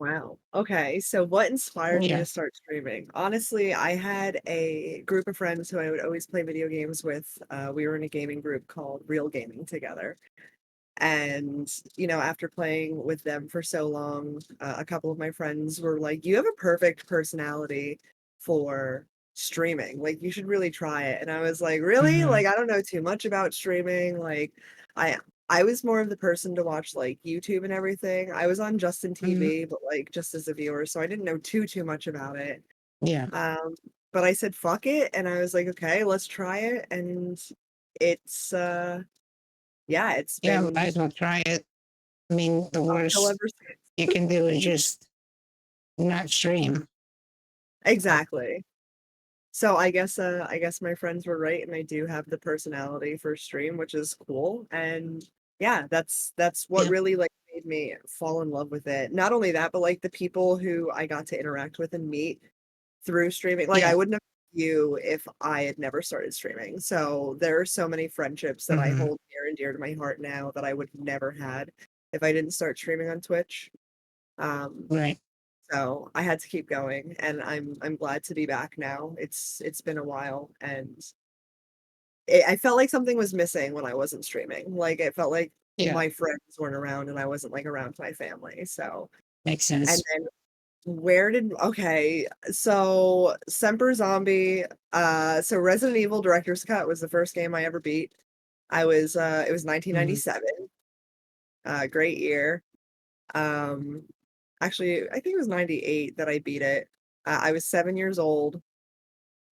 Wow. Okay. So what inspired me Yeah. to start streaming? Honestly, I had a group of friends who I would always play video games with. We were in a gaming group called Real Gaming together. And, after playing with them for so long, a couple of my friends were like, "You have a perfect personality for streaming. Like, you should really try it." And I was like, "Really? Mm-hmm. Like, I don't know too much about streaming." Like, I I was more of the person to watch like YouTube and everything. I was on Justin Hmm. TV, but like just as a viewer, so I didn't know too much about it. Yeah. Um, but I said, "Fuck it," and I was like, "Okay, let's try it." And it's yeah, it's Yeah. Might been as well try it. I mean, the uphill worst ever since. you can do is just not stream. But Exactly. So I guess my friends were right, and I do have the personality for stream, which is cool. And yeah, that's what yeah. really like made me fall in love with it. Not only that, but like the people who I got to interact with and meet through streaming. Like I Yeah. wouldn't have met you if I had never started streaming. So there are so many friendships that I Hmm. hold near and dear to my heart now that I would never had if I didn't start streaming on Twitch. Um, Right. So I had to keep going, and I'm glad to be back now. It's been a while, and I felt like something was missing when I wasn't streaming. Like it felt like Yeah. my friends weren't around, and I wasn't like around my family. So Makes and sense. then where did okay, so Semper Zombie, so Resident Evil Director's Cut was the first game I ever beat. It was Hmm. 1997, great year. Um, Actually, I think it was 98 that I beat it. I was 7 years old,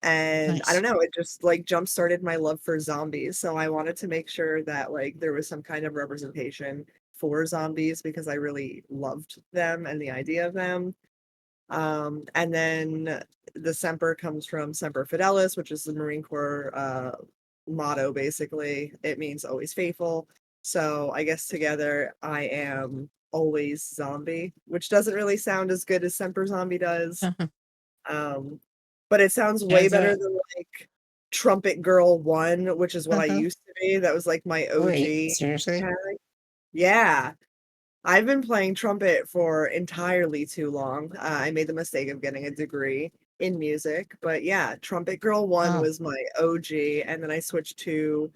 and I don't Nice. know, it just, like, jump-started my love for zombies, so I wanted to make sure that, like, there was some kind of representation for zombies because I really loved them and the idea of them. And then the Semper comes from Semper Fidelis, which is the Marine Corps, motto, basically. It means always faithful. So I guess together I am always zombie, which doesn't really sound as good as Semper Zombie does. Uh-huh. Um, but it sounds way As better a than like Trumpet Girl 1, which is what I uh-huh. used to be. That was like my Wait, OG seriously? tag. Yeah. I've been playing trumpet for entirely too long. I made the mistake of getting a degree in music, but yeah, Trumpet Girl 1 Oh, was my OG, and then I switched to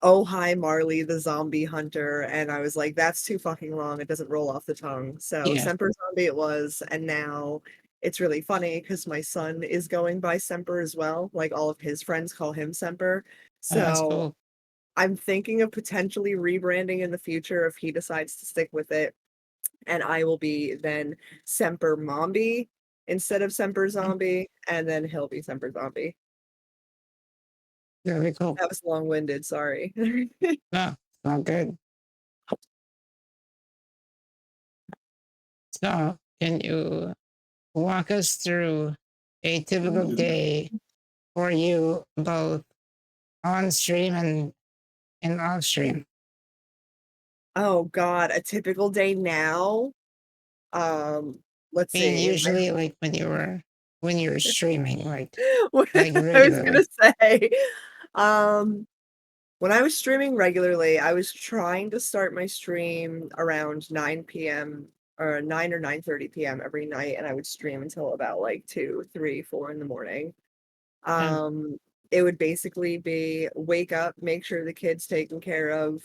Oh Hi Marley the Zombie Hunter, and I was like, that's too fucking long. It doesn't roll off the tongue. So yeah. Semper Zombie it was, and now it's really funny because my son is going by Semper as well. Like all of his friends call him Semper. That's So cool. I'm thinking of potentially rebranding in the future if he decides to stick with it, and I will be then Semper Mombi instead of Semper Mhm. Zombie, and then he'll be Semper Zombie. Very cool. That was long-winded, sorry. No, not good. So, can you walk us through a typical day for you, both on stream and off stream? Oh god, a typical day now? Um, let's I mean, see, my usually, like when you're streaming, what like I was gonna regularly. say, um, when I was streaming regularly, I was trying to start my stream around 9 PM or 9 or 9:30 PM every night, and I would stream until about, like, 2, 3, 4 in the morning. Yeah. Um, it would basically be wake up, make sure the kid's taken care of,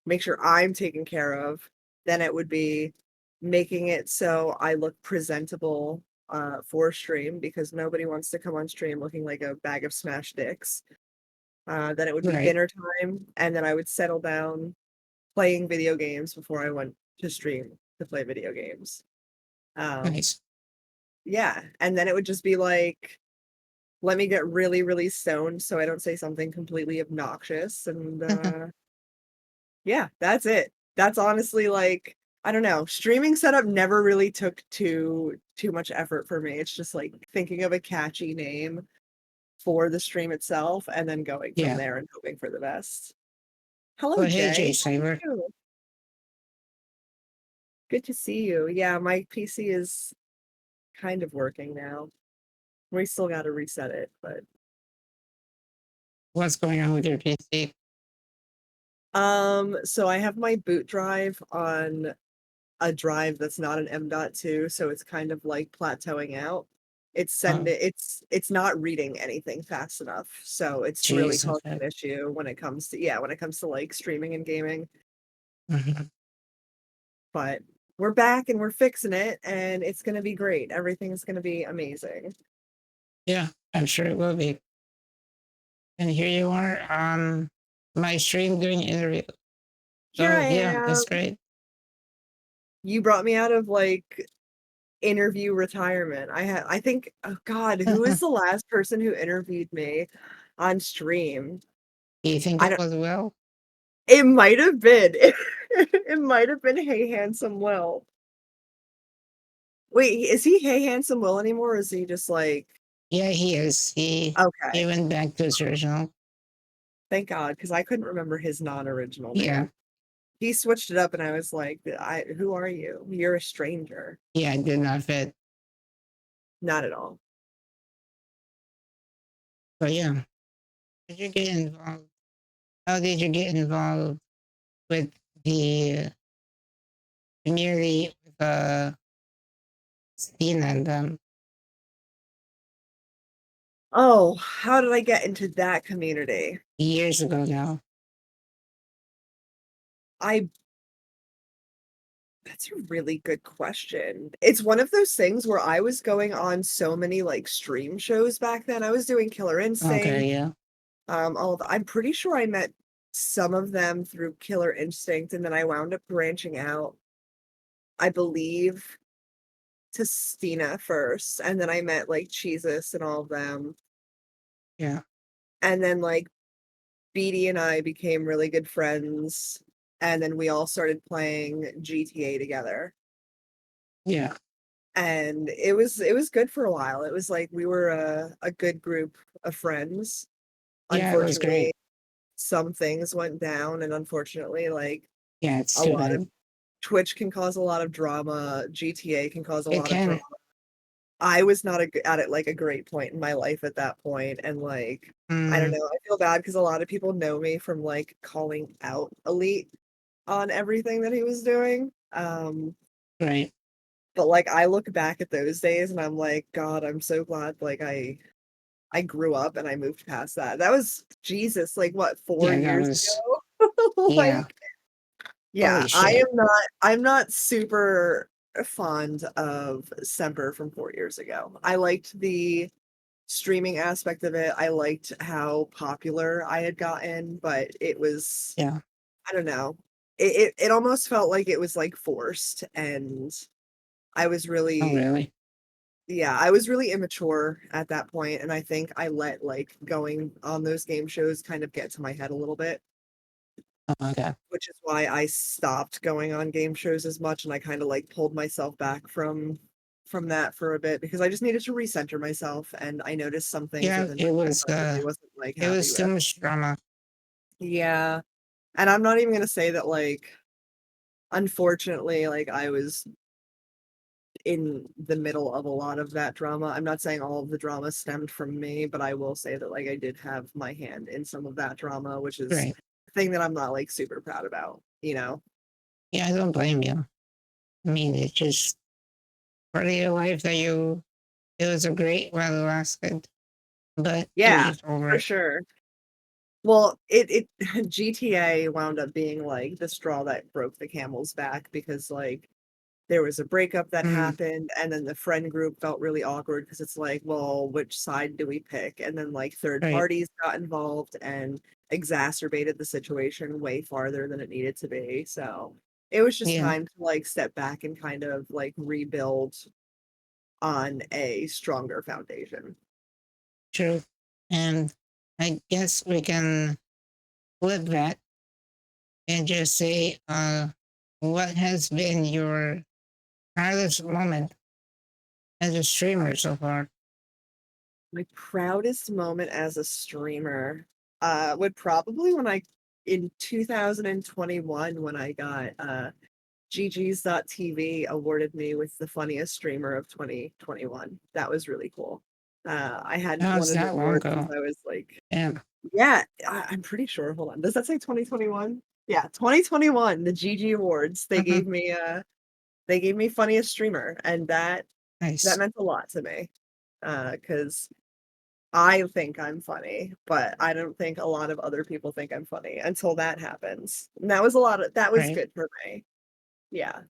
make sure I'm taken care of. Then it would be making it so I look presentable for stream because nobody wants to come on stream looking like a bag of smashed dicks. Then it would be Right. dinner time, and then I would settle down playing video games before I went to stream to play video games. Um, Nice. yeah, and then it would just be like let me get really, really stoned so I don't say something completely obnoxious, and, yeah, that's it. That's honestly, like I don't know, streaming setup never really took too much effort for me. It's just, like, thinking of a catchy name for the stream itself and then going from Yeah. there and hoping for the best. Hello, Well, hey, Jay Jay. How Saber. are you? Good to see you. Yeah, my PC is kind of working now. We still gotta reset it, but What's going on with your PC? so I have my boot drive on a drive that's not an M.2, so it's kind of like plateauing out. Oh, It's not reading anything fast enough. So it's really jeez. causing Okay. an issue when it comes to, yeah, when it comes to like streaming and gaming. Mhm. But we're back and we're fixing it and it's gonna be great. Everything's gonna be amazing. Yeah, I'm sure it will be. And here you are on my stream doing interview. Here So I yeah, am. that's great. You brought me out of like interview retirement. I think, oh God, who is the last person who interviewed me on stream? Do you think I it don't was well? It might have been. It might have been Hey Handsome Will. Wait, is he Hey Handsome Will anymore, or is he just like Yeah, he is. He okay, went back to his original. thank God, because I couldn't remember his non-original Yeah, name. He switched it up and I was like, who are you? You're a stranger. yeah, it did not fit. Not at all. But yeah, did you get involved? How did you get involved with the community with Stina and Oh, how did I get into that community? years ago now? I That's a really good question. It's one of those things where I was going on so many like stream shows back then. I was doing Killer Okay, Instinct. yeah, I'm pretty sure I met some of them through Killer Instinct, and then I wound up branching out, I believe, to Stina first, and then I met like Jesus and all of them. yeah, And then like Beatty and I became really good friends, and then we all started playing GTA together. yeah, And it was good for a while. It was like we were a good group of friends. yeah. It was Unfortunately, great. some things went down, and unfortunately, like Yeah, it's a too lot bad. of Twitch can cause a lot of drama, GTA can cause a It lot of drama. can. I was not at it like a great point in my life at that point, and like I don't Mm, know, I feel bad because a lot of people know me from like calling out Elite on everything that he was doing. right. But like I look back at those days and I'm like, God, I'm so glad like I grew up and I moved past that. That was Jesus, like what, 4 Yeah, that years was. ago? Yeah. Like yeah, Holy shit. I'm not super fond of Semper from 4 years ago. I liked the streaming aspect of it. I liked how popular I had gotten, but it was Yeah. I don't know. It almost felt like it was like forced, and I was Oh, really really? yeah, I was really immature at that point, and I think I let like going on those game shows kind of get to my head a little bit, Oh, okay. which is why I stopped going on game shows as much and I kind of like pulled myself back from that for a bit because I just needed to recenter myself and I noticed some things Yeah, within myself I really wasn't like it happy was too with. much drama. Yeah. And I'm not even gonna say that like unfortunately like I was in the middle of a lot of that drama. I'm not saying all of the drama stemmed from me, but I will say that like I did have my hand in some of that drama, which is Right. a thing that I'm not like super proud about, you know? Yeah, I don't blame you. I mean, it's just part of your life that it was a great while it lasted, but you're Yeah, just over for it. sure. Well, it GTA wound up being like the straw that broke the camel's back because like there was a breakup that Mm, happened and then the friend group felt really awkward because it's like, well, which side do we pick? And then like third right. parties got involved and exacerbated the situation way farther than it needed to be. So it was just Yeah, time to like step back and kind of like rebuild on a stronger foundation. true. And I guess we can flip that and just say, what has been your proudest moment as a streamer so far? My proudest moment as a streamer would probably when I in 2021 when I got GG's.TV awarded me with the funniest streamer of 2021. That was really cool. I hadn't Oh, won it's an that long award since ago. I was like, Yeah. yeah, I'm pretty sure. Hold on. Does that say 2021? Yeah, 2021, the GG Awards. They Mhm. gave me They gave me funniest streamer, and that Nice. meant a lot to me. Because I think I'm funny, but I don't think a lot of other people think I'm funny until that happens. And that was Right. good for me. Yeah,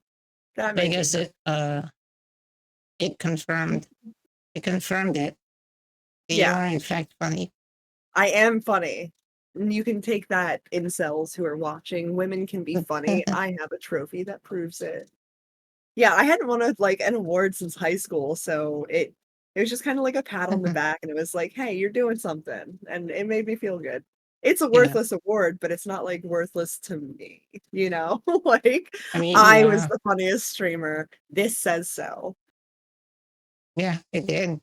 that I made me guess happy. it confirmed it confirmed it. That you Yeah, are in fact funny. I am funny. And you can take that, incels who are watching. Women can be funny. I have a trophy that proves it. Yeah, I hadn't won like an award since high school, so it was just kind of like a pat on the back, and it was like, "Hey, you're doing something," and it made me feel good. It's a Yeah. worthless award, but it's not like worthless to me, you know? Like I mean, I was yeah. the funniest streamer. This says so. Yeah, it did.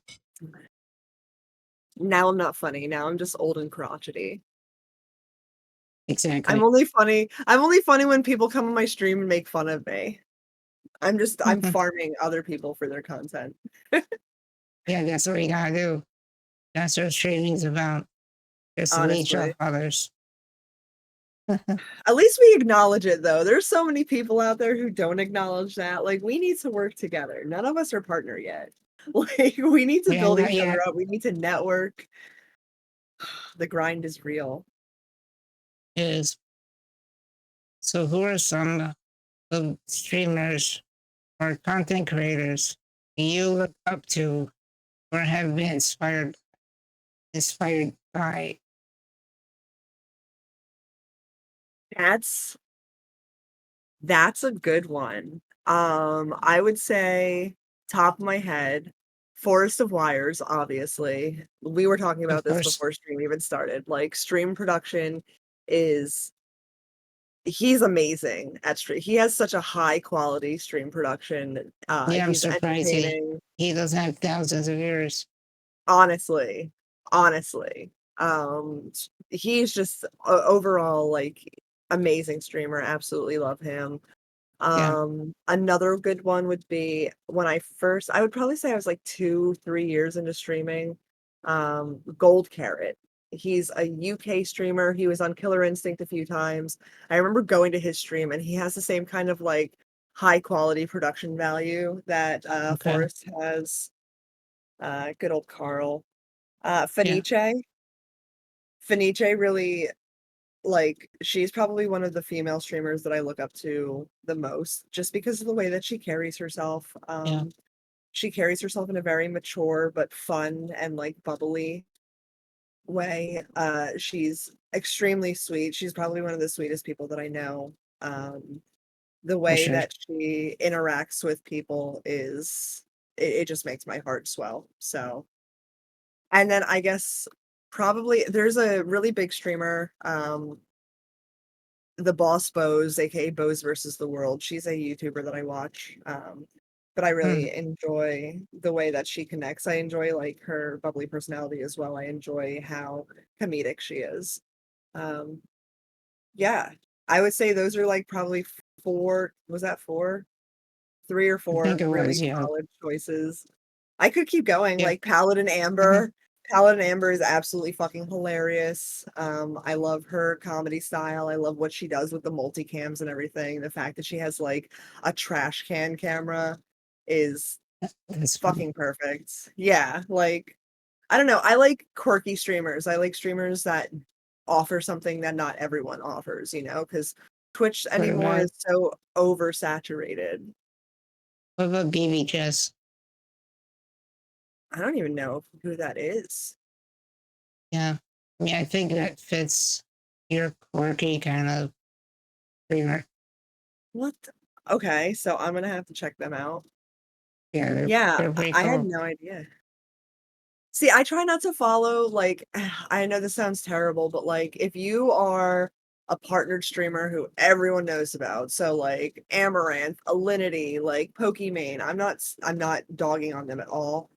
Now I'm not funny. Now I'm just old and crotchety. Exactly. I'm only funny when people come on my stream and make fun of me. I'm farming other people for their content. Yeah, that's what we gotta do. That's what streaming's about. Just leech off Honestly. others. At least we acknowledge it though. There's so many people out there who don't acknowledge that. Like we need to work together. None of us are partner yet. Like we need to Yeah, build not each other yet. up. We need to network. The grind is real. Is so who are some of streamers or content creators you look up to or have been inspired by? That's that's a good one. I would say top of my head, Forest of Wires, obviously. We were talking Of about this course. before stream even started. Like stream production is he's amazing at stream. He has such a high quality stream production. Yeah, I'm He's surprised entertaining, he doesn't have thousands of viewers. honestly. Honestly. He's just overall like amazing streamer. Absolutely love him. Yeah. Another good one would be when I would probably say I was like 2, 3 years into streaming. Gold Carrot. He's a UK streamer. He was on Killer Instinct a few times. I remember going to his stream and he has the same kind of like high quality production value that Okay. Forrest has. Good old Carl. Yeah. Fenice. Fenice really like, she's probably one of the female streamers that I look up to the most just because of the way that she carries herself. Yeah. She carries herself in a very mature but fun and, like, bubbly way. She's extremely sweet. She's probably one of the sweetest people that I know. The For way sure. that she interacts with people is it just makes my heart swell, so and then I guess probably there's a really big streamer, the Boss Bose, aka Bose versus the World. She's a YouTuber that I watch. But I Hmm. really enjoy the way that she connects. I enjoy like her bubbly personality as well. I enjoy how comedic she is. Um, yeah, I would say those are like probably four. Was that four? Three or I think four it really was, yeah. solid choices. I could keep going, Yeah. like Paladin Mhm. Amber. Paladin Amber is absolutely fucking hilarious. I love her comedy style. I love what she does with the multicams and everything. The fact that she has like a trash can camera is That's funny. fucking perfect. Yeah, like I don't know. I like quirky streamers. I like streamers that offer something that not everyone offers, because Twitch What anymore about is so oversaturated. BB Jess? I don't even know who that is. Yeah. I mean, I think that fits your quirky kind of streamer. What? Okay, so I'm gonna have to check them out. Yeah, Yeah, they're pretty I had cool. no idea. See, I try not to follow, like, I know this sounds terrible, but like, if you are a partnered streamer who everyone knows about, so like Amaranth, Alinity, like Pokimane, I'm not dogging on them at all.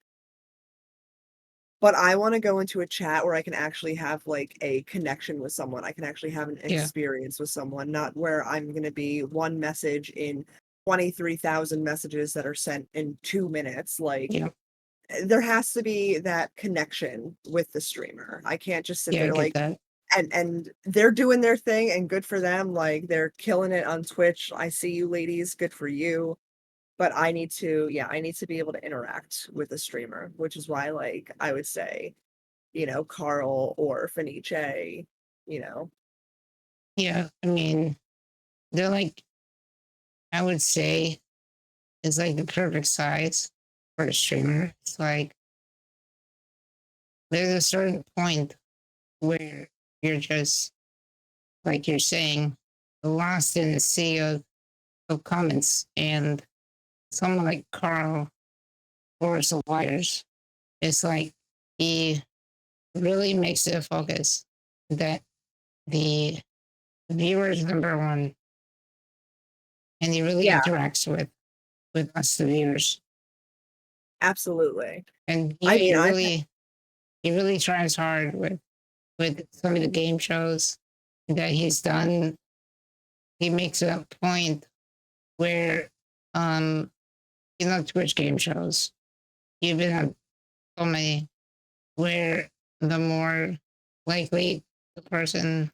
But I wanna go into a chat where I can actually have, like, a connection with someone. I can actually have an Yeah. experience with someone, not where I'm gonna be one message in 23,000 messages that are sent in 2 minutes, like, Yeah. there has to be that connection with the streamer. I can't just sit Yeah, I there, get like that. and they're doing their thing, and good for them, like, they're killing it on Twitch. I see you ladies, good for you. but I need to be able to interact with the streamer, which is why, like, I would say, Carl or Fenice, you know. Yeah, I mean, they're like, I would say, it's like the perfect size for a streamer. It's like there's a certain point where you're just, like you're saying, lost in the sea of comments. And someone like Carl or Wires, it's like he really makes it a focus that the viewer's number one, and he really Yeah, interacts with us, the viewers. absolutely. And I yeah, mean, I've he really tries hard with some of the game shows that he's done. He makes a point where, um, Twitch game shows, you've been have so many where the more likely the person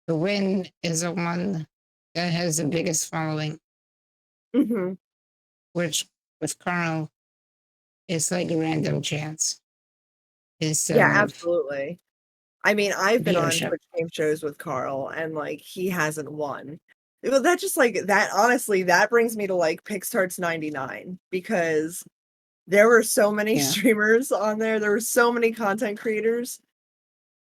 to win is the one that has the biggest following, mhm. which with Carl, it's like a random chance instead Yeah, of absolutely. I mean, I've been on viewership. Twitch game shows with Carl, and, like, he hasn't won. Well, that just, like that honestly, that brings me to, like, Pixtarts 99 because there were so many Yeah, streamers on there were so many content creators,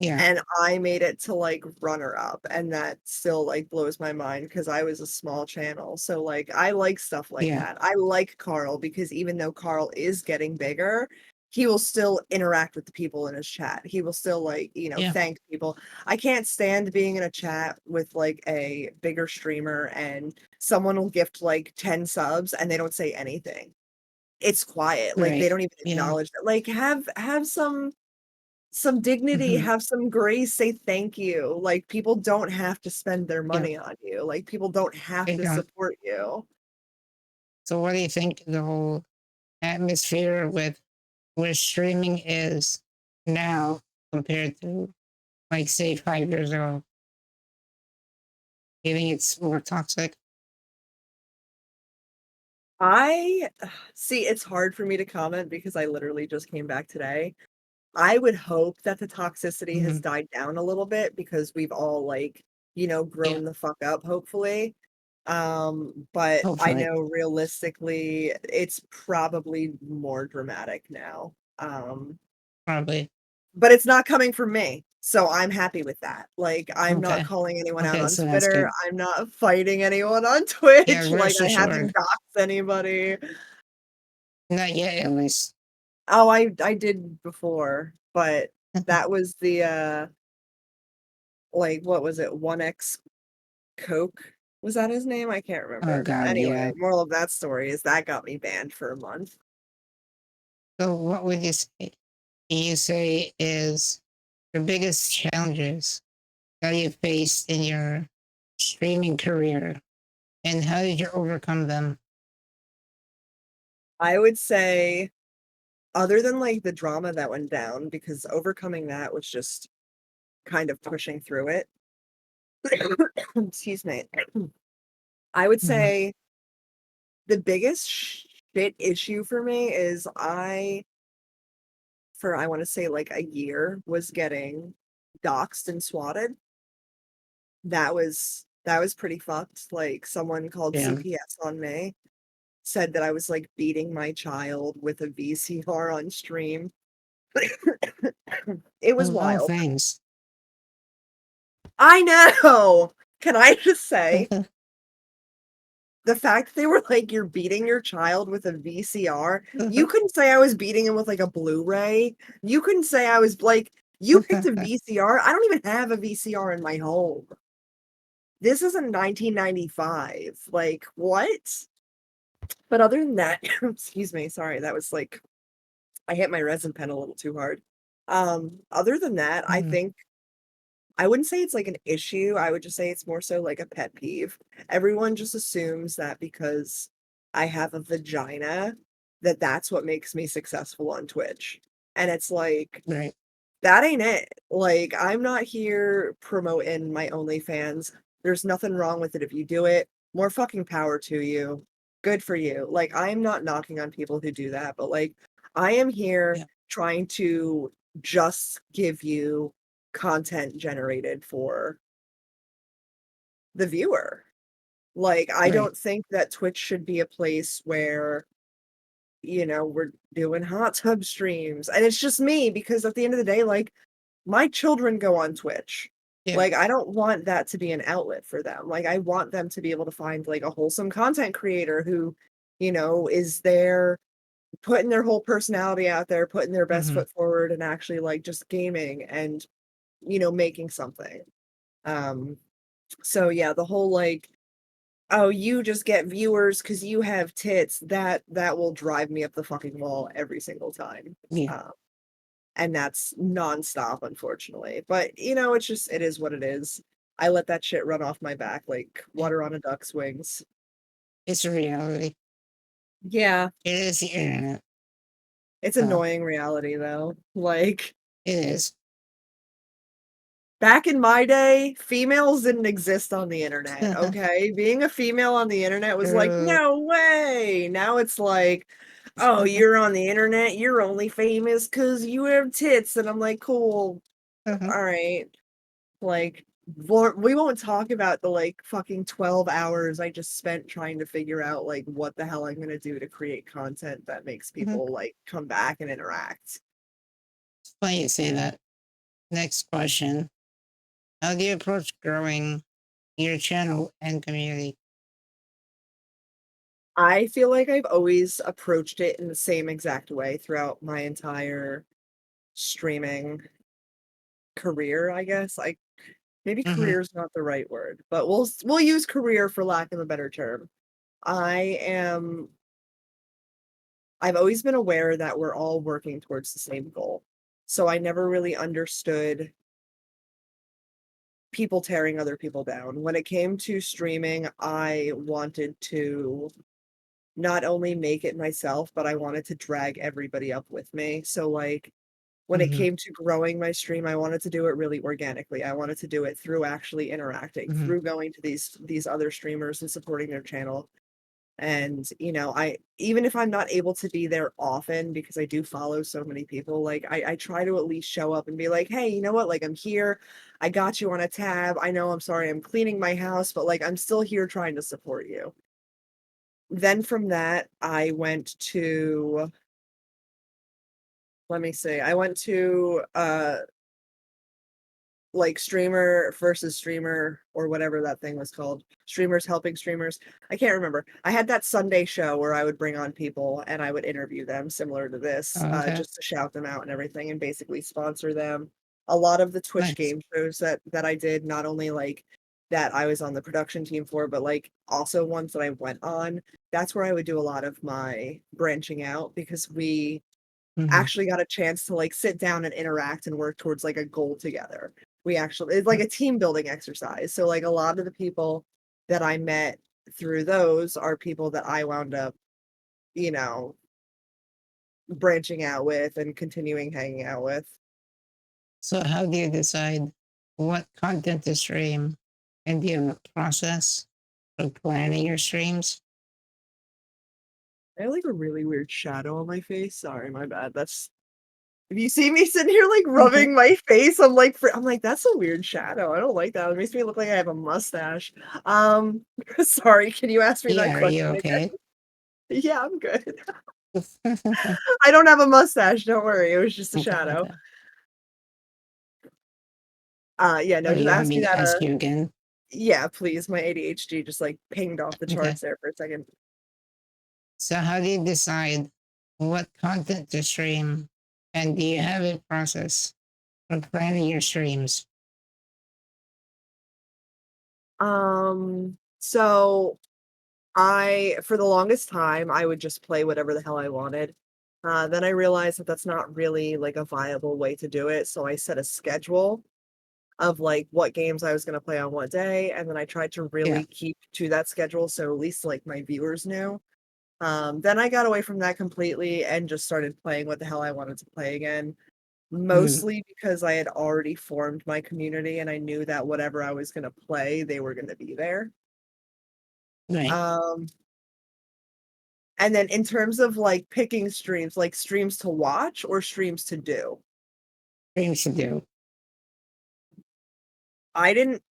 yeah, and I made it to, like, runner up, and that still, like, blows my mind because I was a small channel, so, like, I like stuff like yeah, that. I like Carl because even though Carl is getting bigger, he will still interact with the people in his chat. He will still, like, yeah, thank people. I can't stand being in a chat with, like, a bigger streamer and someone will gift, like, 10 subs and they don't say anything. It's quiet, like, they right. don't even Yeah, acknowledge that. Like, have some dignity, hmm, have some grace, say thank you. Like, people don't have to spend their yeah, money on you. Like, people don't have they to don't. support you. So, what do you think the whole atmosphere with where streaming is now compared to, like, say, 5 years ago? Do you think it's more toxic? I see, it's hard for me to comment because I literally just came back today. I would hope that the toxicity has Hmm. died down a little bit because we've all, like, Yeah, grown the fuck up, hopefully. But I hopefully. know realistically, it's probably more dramatic now. Probably. But it's not coming from me, so I'm happy with that. Like, I'm not Okay. calling anyone out Okay, on so that's Twitter, good. I'm not fighting anyone on Yeah, Twitch, like, rest I haven't assured. doxed anybody. Not yet, at least. Oh, I did before, but that was the, like, what was it, 1X Coke? Was that his name? I can't Oh, remember. God, Anyway, yeah. moral of that story is that got me banned for a month. So, what would you say is the biggest challenges that you faced in your streaming career, and how did you overcome them? I would say, other than, like, the drama that went down, because overcoming that was just kind of pushing through it. Excuse me. I would Hmm. say the biggest shit issue for me is I want to say like a year, was getting doxxed and swatted. That was pretty fucked. Like, someone called Yeah. CPS on me, said that I was like beating my child with a VCR on stream. It was Of all wild. things. I know. Can I just say, the fact they were like, "You're beating your child with a VCR," you couldn't say I was beating him with, like, a Blu-ray. You couldn't say I was like, "You picked a VCR?" I don't even have a VCR in my home. This is in 1995. Like, what? But other than that excuse me, sorry, that was like, I hit my resin pen a little too hard. Other than that, I Mm, think I wouldn't say it's like an issue, I would just say it's more so like a pet peeve. Everyone just assumes that because I have a vagina, that that's what makes me successful on Twitch, and it's like, right. that ain't it. Like, I'm not here promoting my OnlyFans. There's nothing wrong with it if you do it. More fucking power to you. good for you. Like, I'm not knocking on people who do that, but, like, I am here Yeah. trying to just give you content generated for the viewer. Like, I Right. don't think that Twitch should be a place where, we're doing hot tub streams, and it's just me because at the end of the day, like, my children go on Twitch. Yeah. Like, I don't want that to be an outlet for them. Like, I want them to be able to find, like, a wholesome content creator who, is there putting their whole personality out there, putting their best Mm-hmm. foot forward, and actually, like, just gaming and, making something. Um, so yeah, the whole, like, "Oh, you just get viewers because you have tits," that will drive me up the fucking wall every single time. Yeah. Um and that's nonstop, unfortunately. But, it is what it is. I let that shit run off my back like Yeah. water on a duck's wings. It's a reality. Yeah, It is the internet. it's Uh, annoying reality though. Like, it is. back in my day, females didn't exist on the internet, okay? Being a female on the internet was like, True. "No way!" Now it's like, "Oh, you're on the internet, you're only famous because you have tits," and I'm like, "Cool, Uh-huh. alright." Like, we won't talk about the, like, fucking 12 hours I just spent trying to figure out, like, what the hell I'm gonna do to create content that makes Mhm. people, like, come back and interact. Funny you say that. Next question. How do you approach growing your channel and community? I feel like I've always approached it in the same exact way throughout my entire streaming career, I guess. Maybe Mm-hmm. career is not the right word, but we'll use career for lack of a better term. I am I've always been aware that we're all working towards the same goal. So I never really understood people tearing other people down. When it came to streaming, I wanted to not only make it myself, but I wanted to drag everybody up with me. So, like, when it Mm-hmm. came to growing my stream, I wanted to do it really organically. I wanted to do it through actually interacting, Mm-hmm. through going to these other streamers and supporting their channel. And, I even if I'm not able to be there often because I do follow so many people, like, I try to at least show up and be like, "Hey, you know what? Like, I'm here. I got you on a tab. I know I'm sorry I'm cleaning my house, but, like, I'm still here trying to support you." Then from that, I went to let me see, I went to, like, streamer versus streamer or whatever that thing was called. Streamers helping streamers. I can't remember. I had that Sunday show where I would bring on people and I would interview them similar to this, Oh, okay. just to shout them out and everything and basically sponsor them. A lot of the Twitch Nice. game shows that I did, not only, like, that I was on the production team for, but, like, also ones that I went on, that's where I would do a lot of my branching out because we Mm-hmm. actually got a chance to, like, sit down and interact and work towards, like, a goal together. It's like a team building exercise. So, like, a lot of the people that I met through those are people that I wound up, you know, branching out with and continuing hanging out with. So, how do you decide what content to stream? And do you have a process for planning your streams? I have, like, a really weird shadow on my face. Sorry, my bad. That's if you see me sitting here, like, Okay. rubbing my face, I'm like, "That's a weird shadow. I don't like that. It makes me look like I have a mustache." Um, sorry, can you ask me that Yeah, are you question again? okay? Yeah, I'm good. Okay. I don't have a mustache, don't worry, it was just a shadow. Okay. Yeah, no, So, just you want ask me me to that, ask you again? yeah, please, my ADHD just, like, pinged off the Okay. charts there for a second. So, how do you decide what content to stream? And do you have a process for planning your streams? So for the longest time, I would just play whatever the hell I wanted. Then I realized that that's not really, like, a viable way to do it, so I set a schedule of, like, what games I was gonna play on what day, and then I tried to Yeah. really keep to that schedule so at least, like, my viewers knew. Then I got away from that completely and just started playing what the hell I wanted to play again, Mm, mostly because I had already formed my community and I knew that whatever I was gonna play, they were gonna be there. right. Um, And then in terms of, like, picking streams, like, streams to watch or streams to do? Things to do. I didn't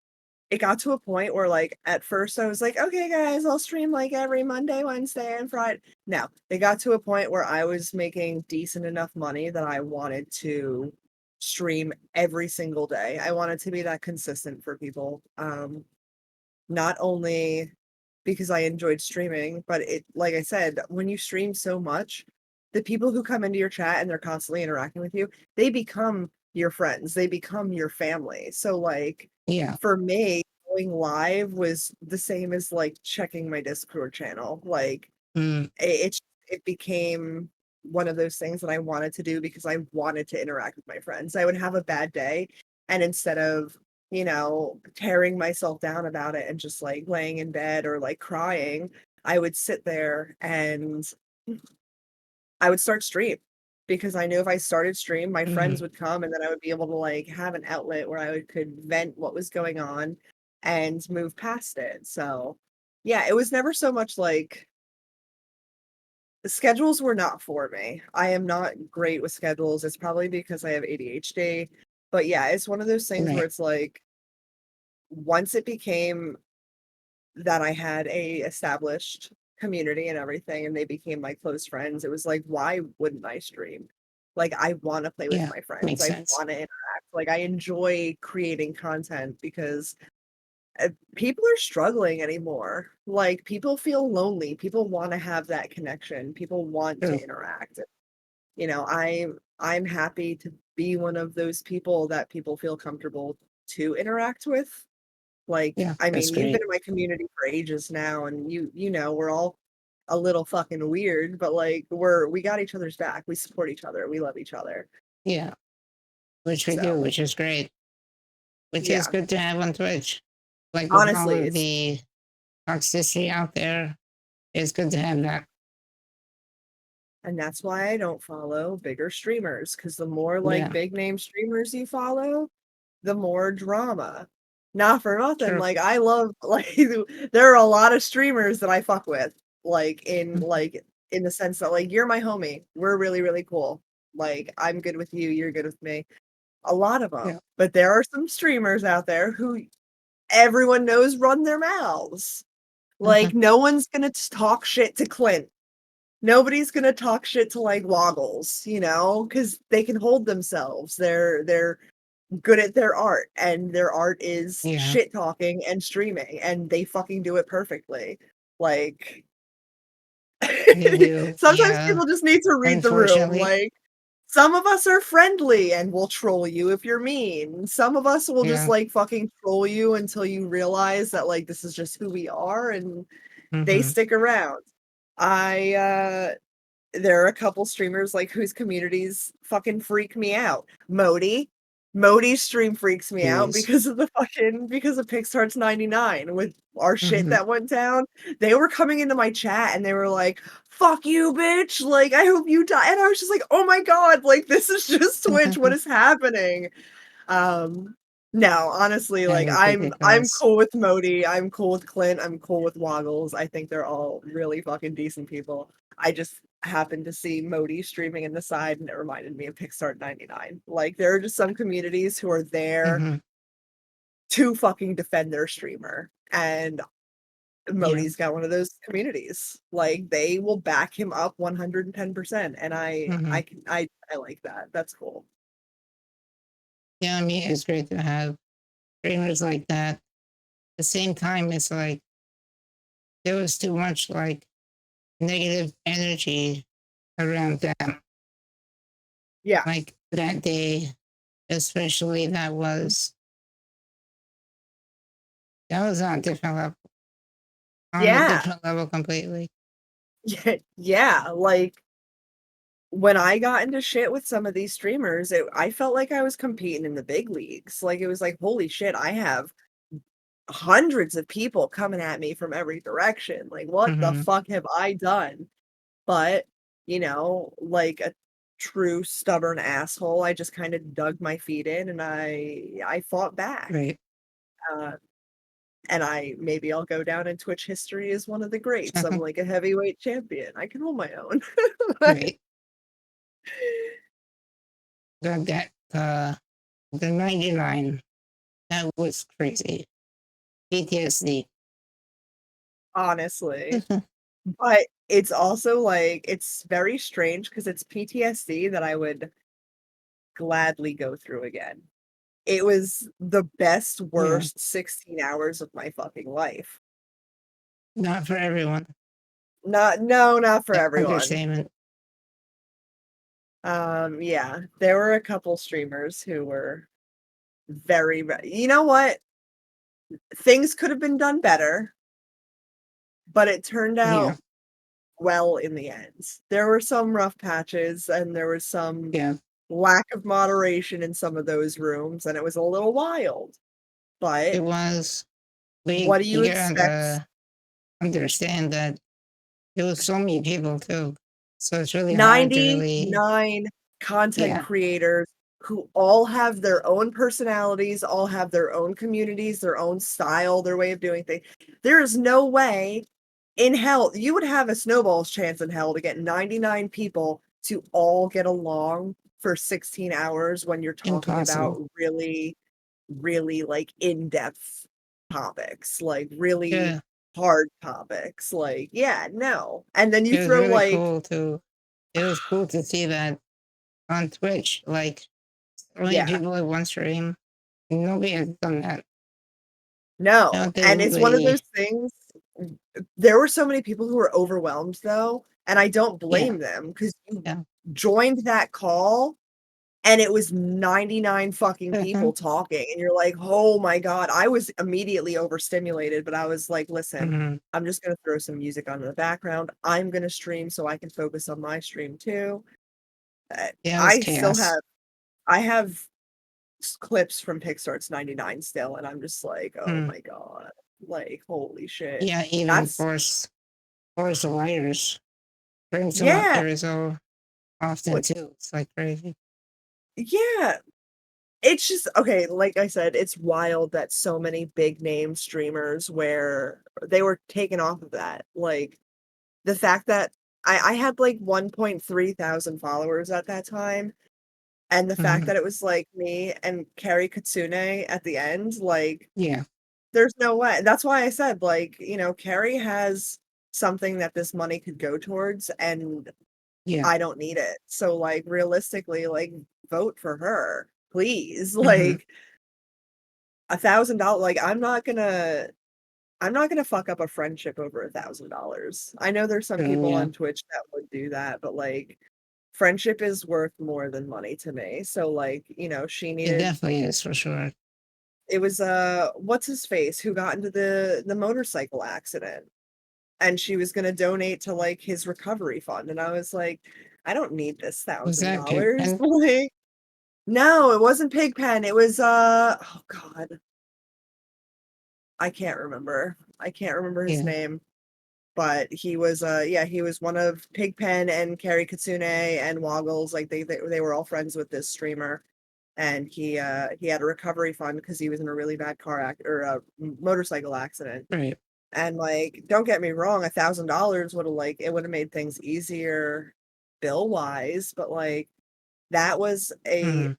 it got to a point where, like, at first I was like, "Okay, guys, I'll stream, like, every Monday, Wednesday, and Friday." No, it got to a point where I was making decent enough money that I wanted to stream every single day. I wanted to be that consistent for people, not only because I enjoyed streaming, but it like I said, when you stream so much, the people who come into your chat and they're constantly interacting with you, they become your friends, they become your family. So, like, Yeah. for me, going live was the same as, like, checking my Discord channel. Like, Mm, it became one of those things that I wanted to do because I wanted to interact with my friends. I would have a bad day, and instead of, tearing myself down about it and just, like, laying in bed or, like, crying, I would sit there and I would start stream because I knew if I started stream, my friends mhm. would come and then I would be able to, like, have an outlet where could vent what was going on and move past it. So, yeah, it was never so much like the schedules were not for me. I am not great with schedules. It's probably because I have ADHD. But yeah, it's one of those things where Right. it's like once it became that I had a established community and everything and they became my close friends, it was like, why wouldn't I stream? Like I want to play with Yeah. my friends. Makes I sense. want to interact. Like I enjoy creating content because people are struggling anymore. Like people feel lonely. People want to have that connection. People want True. to interact. I'm happy to be one of those people that people feel comfortable to interact with. Like, Yeah. I That's mean, you've been great. in my community for ages now, and we're all a little fucking weird, but like we got each other's back. We support each other. We love each other. Yeah. Which we do, So which is great. Which is yeah, good to have on Twitch. Like with all honestly, of it's the toxicity out there, it's good to have that. and that's why I don't follow bigger streamers because the more like Yeah. big name streamers you follow, the more drama. Not for nothing, True. like, I love like, there are a lot of streamers that I fuck with, Mhm. in the sense that, like, you're my homie. We're really, really cool. Like, I'm good with you, you're good with me. A lot of them, Yeah. but there are some streamers out there who everyone knows run their mouths. Mhm. Like, no one's gonna talk shit to Clint. Nobody's gonna talk shit to, like, Woggles, because they can hold themselves. They're good at their art, and their art is Yeah. shit talking and streaming, and they fucking do it perfectly. Like, They do. sometimes Yeah. people just need to read the room, Unfortunately. like, some of us are friendly and will troll you if you're mean. Some of us will just, Yeah. like, fucking troll you until you realize that, like, this is just who we are, and they Hmm. stick around. I, there are a couple streamers, like, whose communities fucking freak me out. Modi's stream freaks me out Jeez. because of Pixarts99 with our shit Hmm. that went down. They were coming into my chat and they were like, "Fuck you, bitch, like, I hope you die," and I was just like, "Oh my god, like, this is just Twitch, what is happening?" Um, no, honestly, That like, is I'm ridiculous. cool with Modi, I'm cool with Clint, I'm cool with Woggles, I think they're all really fucking decent people. I just happened to see Modi streaming in the side, and it reminded me of Pixart99. Like, there are just some communities who are there Hmm. to fucking defend their streamer, and Yeah. Modi's got one of those communities. Like, they will back him up 110%, and Hmm. I like that, that's cool. Yeah. I mean, it's great to have streamers like that. At the same time, it's like there was too much like negative energy around them. Yeah. Like that day, especially that was on a different level. On a Yeah. different level completely. Yeah, like, when I got into shit with some of these streamers, I felt like I was competing in the big leagues. Like, it was like, "Holy shit, I have hundreds of people coming at me from every direction. Like, what the Hmm. fuck have I done?" But, like a true stubborn asshole, I just kinda dug my feet in and I fought back. Right. Uh and maybe I'll go down in Twitch history as one of the greats. I'm like a heavyweight champion. I can hold my own. Right. That the 99, that was crazy. PTSD. Honestly. But it's also, like it's very strange because it's PTSD that I would gladly go through again. It was the best, Yeah, worst 16 hours of my fucking life. not for everyone. Not for everyone. Understatement. Yeah, there were a couple streamers who were you know what? Things could have been done better, but it turned Yeah, out well in the end. There were some rough patches and there was some yeah. lack of moderation in some of those rooms, and it was a little wild. But It was. what do You you expect? gotta understand that there was so many people too, so it's really hard to really. 99 content Yeah, creators who all have their own personalities, all have their own communities, their own style, their way of doing things. There is no way in hell you would have a snowball's chance in hell to get 99 people to all get along for 16 hours when you're talking about impossible. really, really like in-depth topics, like really Yeah, hard topics. Like, yeah, no. And then you it was throw really like cool to. It was cool to see that on Twitch. Like so many yeah, people at one stream. Nobody has done that. no. Not that And it's one of those anybody. things there were so many people who were overwhelmed though, and I don't Yeah, blame them because you yeah. joined that call and it was 99 fucking people talking and you're like, "Oh my god." I was immediately overstimulated, but I was like, "Listen, Mhm. I'm just gonna throw some music on in the background. I'm gonna stream so I can focus on my stream too." Yeah, it was I still chaos. have I have clips from Pixar's 99 still, and I'm just like, "Oh Mm. my god." Like, holy shit. Yeah, even That's Force the Writers brings them up yeah. there so often too. It's like crazy. Yeah. It's just okay, like I said, it's wild that so many big name streamers where they were taken off of that. Like, the fact that I had, like, 1.3 thousand followers at that time, and the fact Mhm. that it was, like, me and Carrie Katsune at the end, like, Yeah, there's no way. That's why I said, like, Carrie has something that this money could go towards, and yeah. I don't need it. So, like, realistically, like, vote for her, please. Mhm. Like, $1,000 like, I'm not gonna fuck up a friendship over $1,000. I know there's some So people yeah, on Twitch that would do that, but, like, friendship is worth more than money to me. So, like, she it needed definitely is for sure. it was, what's his face who got into the motorcycle accident, and she was gonna donate to, like, his recovery fund, and I was like, "I don't need this Was that $1,000." Pigpen? Like no, it wasn't Pigpen, it was, oh god. I can't remember his Yeah, name, but he was, yeah, he was one of Pigpen and Carrie Katsune and Woggles, like, they were all friends with this streamer, and he had a recovery fund because he was in a really bad car ac or a motorcycle accident, right. and, like, don't get me wrong, $1,000 would've, like it would've made things easier bill-wise, but, like, that was a Mhm.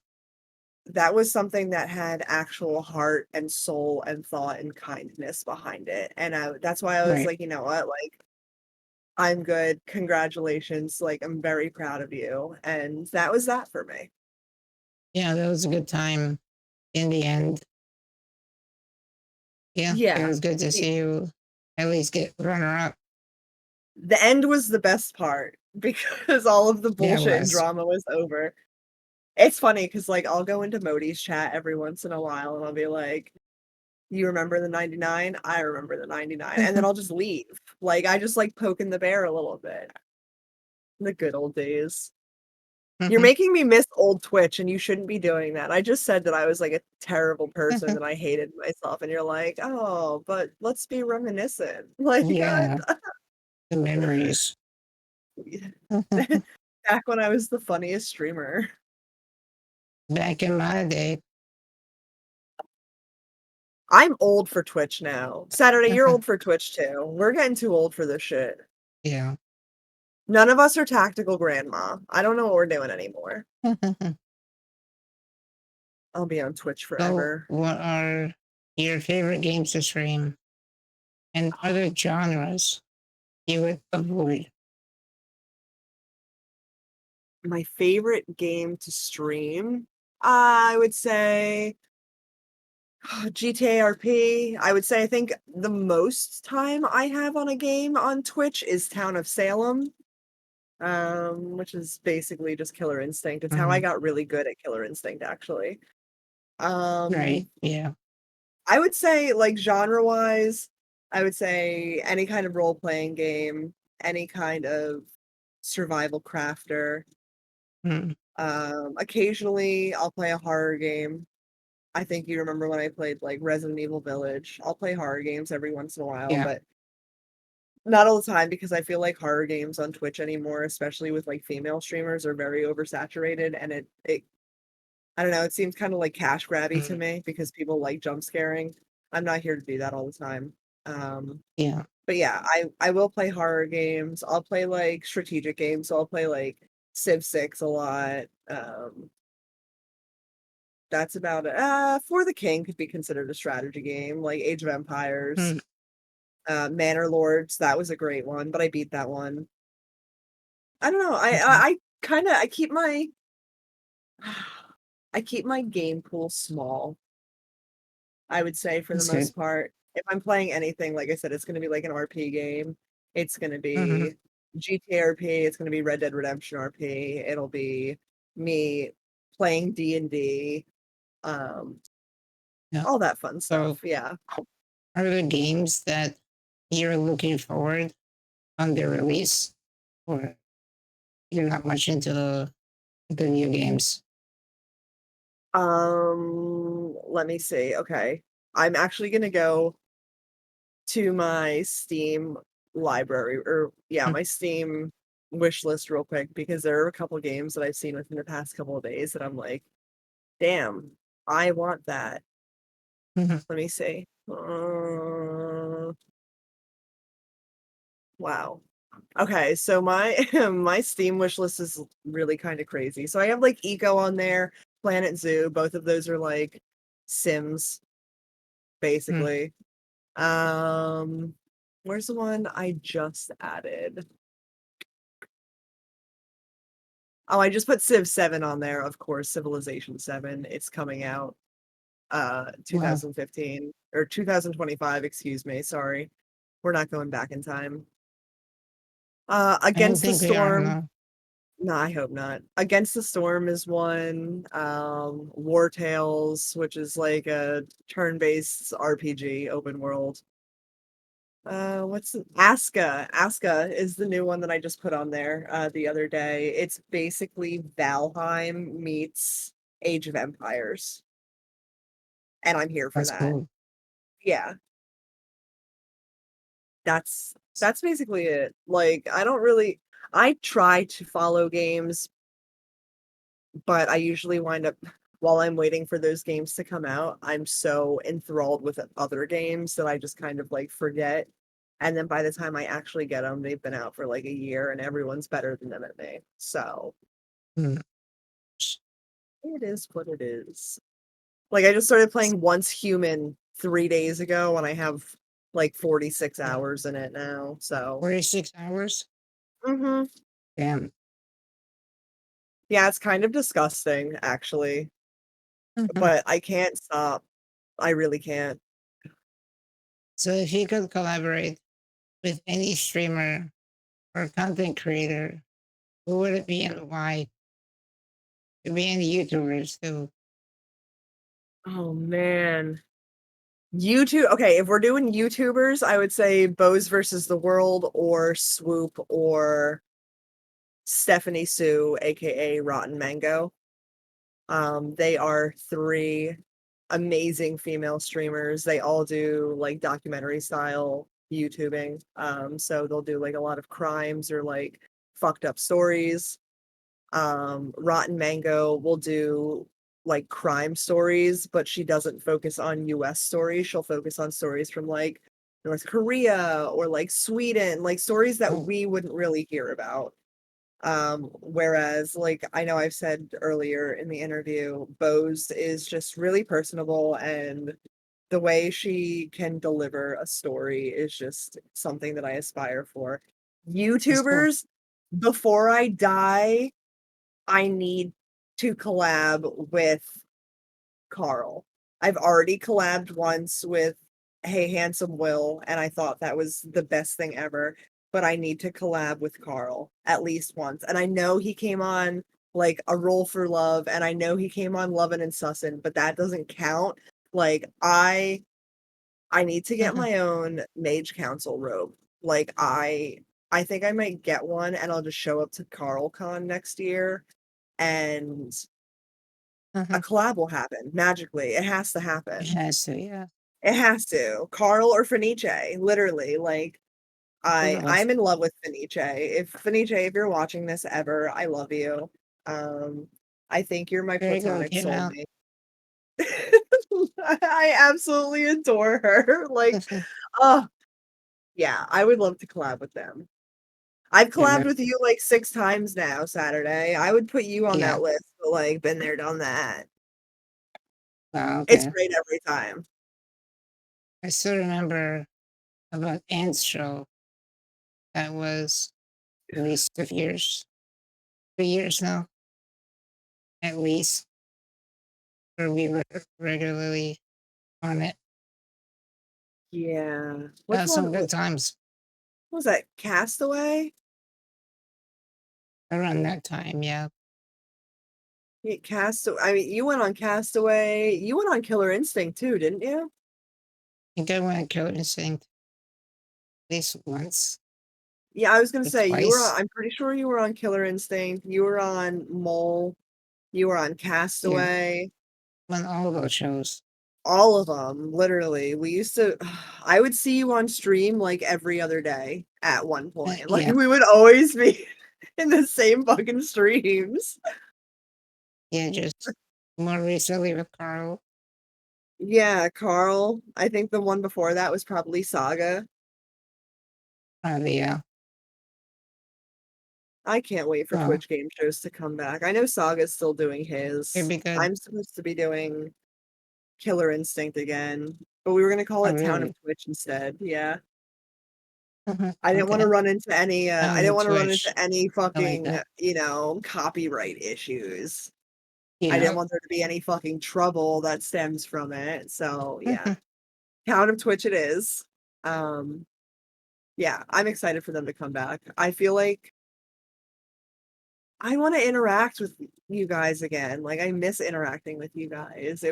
that was something that had actual heart and soul and thought and kindness behind it, and that's why I was Right. like, "You know what, like, I'm good, congratulations, like, I'm very proud of you," and that was that for me. Yeah, that was a good time in the end. Yeah, it Yeah. was good to Y see you at least get runner up. the end was the best part because all of the Yeah, it bullshit and was. drama was over. It's funny because like, I'll go into Modi's chat every once in a while, and I'll be like, "You remember the 99? I remember the 99," and then I'll just leave. Like, I just like poking the bear a little bit. The good old days. You're Mhm. making me miss old Twitch, and you shouldn't be doing that. I just said that I was, like, a terrible person and I hated myself, and you're like, "Oh, but let's be reminiscent." Like, Yeah, the memories. back when I was the funniest streamer. Back in my day, I'm old for Twitch now. Saturday, you're old for Twitch too. We're getting too old for this shit. Yeah. None of us are tactical grandma. I don't know what we're doing anymore. I'll be on Twitch So, forever. what are your favorite games to stream and other genres you would avoid? My favorite game to stream, I would say GTA RP. I would say I think the most time I have on a game on Twitch is Town of Salem, which is basically just Killer Instinct. It's how I Mhm. got really good at Killer Instinct, actually. Right. Um, Yeah. I would say, like, genre-wise, I would say any kind of role-playing game, any kind of survival crafter. Mm. Occasionally, I'll play a horror game. I think you remember when I played, like, Resident Evil Village. I'll play horror games every once in a while, Yeah. but not all the time because I feel like horror games on Twitch anymore, especially with, like, female streamers, are very oversaturated, and it I don't know, it seems kinda, like, cash grabby to Mm. me because people like jump scaring. I'm not here to do that all the time. Um, Yeah. but yeah, I will play horror games. I'll play, like, strategic games, so I'll play, like, Civ 6 a lot. That's about it. For the King could be considered a strategy game, like Age of Empires. Mm. Manor Lords, that was a great one, but I beat that one. I don't know, Okay. I kinda I keep my game pool small, I would say, for the That's good. most part. If I'm playing anything, like I said, it's gonna be like an RP game. It's gonna Hmm. be GTA RP, it's gonna be Red Dead Redemption RP, it'll be me playing D&D, um, Yeah. all that fun So, stuff, yeah. are there games that you're looking forward on their release, or you're not much into the new games? Let me see, okay. I'm actually gonna go to my Steam library or yeah, Mm. my Steam wish list real quick because there are a couple games that I've seen within the past couple of days that I'm like, "Damn, I want that." Mhm. Let me see. Wow. Okay, so my my Steam wish list is really kinda crazy. So I have, like, Eco on there, Planet Zoo, both of those are, like, Sims, Mm. basically. Um, where's the one I just added? Oh, I just put Civ 7 on there, of course, Civilization 7. It's coming out, Wow. 2015 or 2025, excuse me, sorry. We're not going back in time. I don't Against the think we are, Storm. no. No, I hope not. Against the Storm is one. War Tales, which is like a turn-based RPG, open world. What's Aska? Aska is the new one that I just put on there the other day. It's basically Valheim meets Age of Empires, and I'm here for That's that. cool. Yeah, that's basically it. Like, I try to follow games, but I usually wind up while I'm waiting for those games to come out, I'm so enthralled with other games that I just kind of like forget. And then by the time I actually get them, they've been out for like a year and everyone's better than them at me. So Mm. it is what it is. Like I just started playing Once Human 3 days ago and I have like 46 Yeah. hours in it now. So 46 hours? hmm Damn. yeah, it's kind of disgusting actually, Mhm. but I can't stop. I really can't. So, if you could collaborate with any streamer or content creator, who would it be and why? Could be any YouTubers too. Oh man. YouTube okay, if we're doing YouTubers, I would say Bose versus the World or Swoop or Stephanie Sue, aka Rotten Mango. They are 3 amazing female streamers. They all do like documentary style YouTubing. So they'll do like a lot of crimes or like fucked up stories. Rotten Mango will do like crime stories, but she doesn't focus on US stories. She'll focus on stories from like North Korea or like Sweden, like stories that Oh, we wouldn't really hear about. Whereas like I know I've said earlier in the interview, Bose is just really personable, and the way she can deliver a story is just something that I aspire for. that's cool. YouTubers, before I die, I need to collab with Carl. I've already collabed once with Hey Handsome Will, and I thought that was the best thing ever. But I need to collab with Carl at least once. And I know he came on like A Roll for Love, and I know he came on Lovin' and Sussin', but that doesn't count. Like I need to get Uh-huh, my own Mage Council robe. Like I think I might get one and I'll just show up to CarlCon next year and a uh-huh. collab will happen magically. It has to It happen. has to, yeah. It has to. Carl or Fenice, literally. Like Who knows? I'm in love with Fenice. If Fenice, if you're watching this ever, I love you. Um, I think you're my There you go, platonic came out. soulmate. I absolutely adore her. Like, oh yeah, I would love to collab with them. I've collabed Yeah, with you like 6 times now, Saturday. I would put you on yeah. that list, but like been there, done that. Oh, It's okay. great every time. I still remember about Ant's show. That was at least 2 years, 3 years now, at least, where we were regularly on it. Yeah. That Which was one some good times was that? Castaway? around that time. Yeah, Yeah, Castaway. I mean, you went on Castaway. You went on Killer Instinct too, didn't you? I think I went to Killer Instinct at least once Yeah, I was gonna or say you were on, twice. I'm pretty sure you were on Killer Instinct. You were on Mole. You were on Yeah, Castaway. on all of those shows. All of them, literally. We used to I would see you on stream like every other day at one point. Like Yeah, we would always be in the same fucking streams. yeah, just more recently with Carl. Yeah, Carl. I think the one before that was probably Saga. Yeah, I can't wait for well, Twitch game shows to come back. I know Saga's still doing it'd his. be good. I'm supposed to be doing Killer Instinct again, but we were gonna call Oh, it Town of really? Twitch instead. Yeah. Mhm, I didn't want to okay. run into any I Sounds didn't of want to run Twitch. into any I like fucking, that. copyright issues. I didn't Yeah. want there to be any fucking trouble that stems from it. So, yeah. Mhm. Town of Twitch it is. Um, yeah, I'm excited for them to come back. I feel like I want to interact with you guys again. Like I miss interacting with you guys.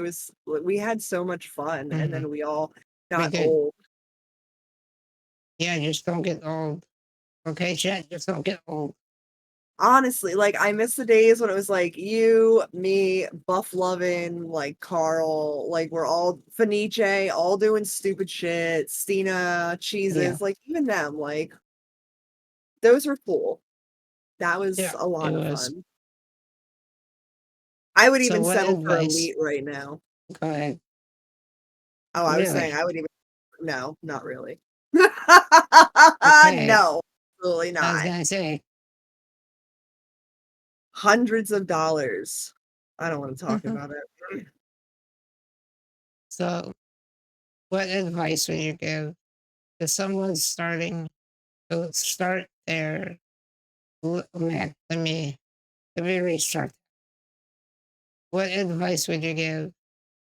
We had so much fun and Mhm. then we all We got did. old. Yeah, just don't get old. Okay, chat, just don't get old. Honestly, like I miss the days when it was like you, me, Buff Lovin', like Carl, like we're all Fenice, all doing stupid shit, Stina, Yeah. Cheeses, like even them, like those were cool. That was Yeah, a it lot of was. fun. I would So even what settle for advice Elite right now. go ahead. Oh, I was saying Really? I would even no, not really. Okay. No, absolutely I was not. gonna say. Hundreds of dollars. I don't want to talk Mhm. about it. So what advice would you give to someone starting to start their man, let me restart. What advice would you give